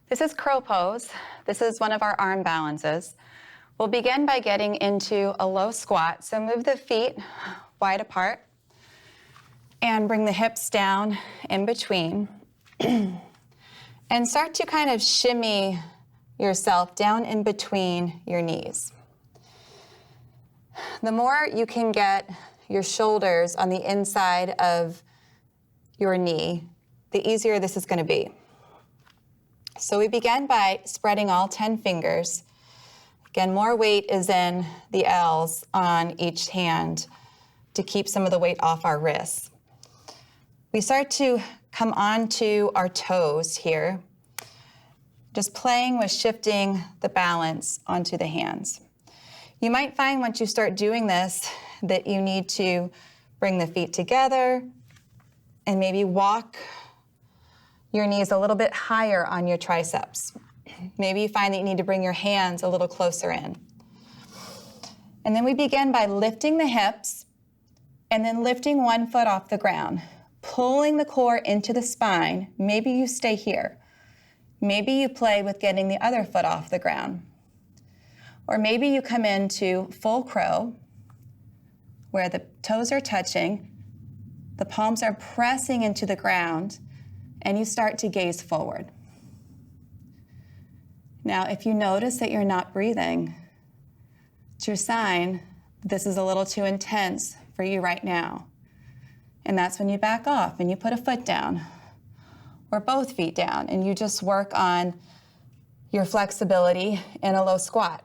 This is crow pose. This is one of our arm balances. We'll begin by getting into a low squat. So move the feet wide apart and bring the hips down in between. And start to kind of shimmy yourself down in between your knees. The more you can get your shoulders on the inside of your knee, the easier this is going to be. So we begin by spreading all 10 fingers. Again, more weight is in the L's on each hand to keep some of the weight off our wrists. We start to come onto our toes here, just playing with shifting the balance onto the hands. You might find once you start doing this that you need to bring the feet together and maybe walk your knees a little bit higher on your triceps. Maybe you find that you need to bring your hands a little closer in. And then we begin by lifting the hips and then lifting one foot off the ground, pulling the core into the spine. Maybe you stay here. Maybe you play with getting the other foot off the ground. Or maybe you come into full crow, where the toes are touching, the palms are pressing into the ground, and you start to gaze forward. Now, if you notice that you're not breathing, it's your sign this is a little too intense for you right now. And that's when you back off and you put a foot down or both feet down, and you just work on your flexibility in a low squat.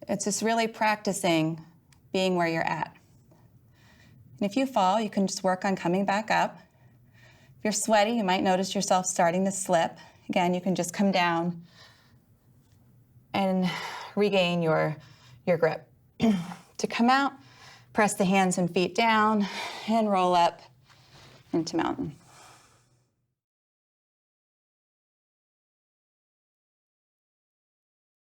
It's just really practicing being where you're at. And if you fall, you can just work on coming back up. If you're sweaty, you might notice yourself starting to slip. Again, you can just come down and regain your grip. To come out, press the hands and feet down and roll up into mountain.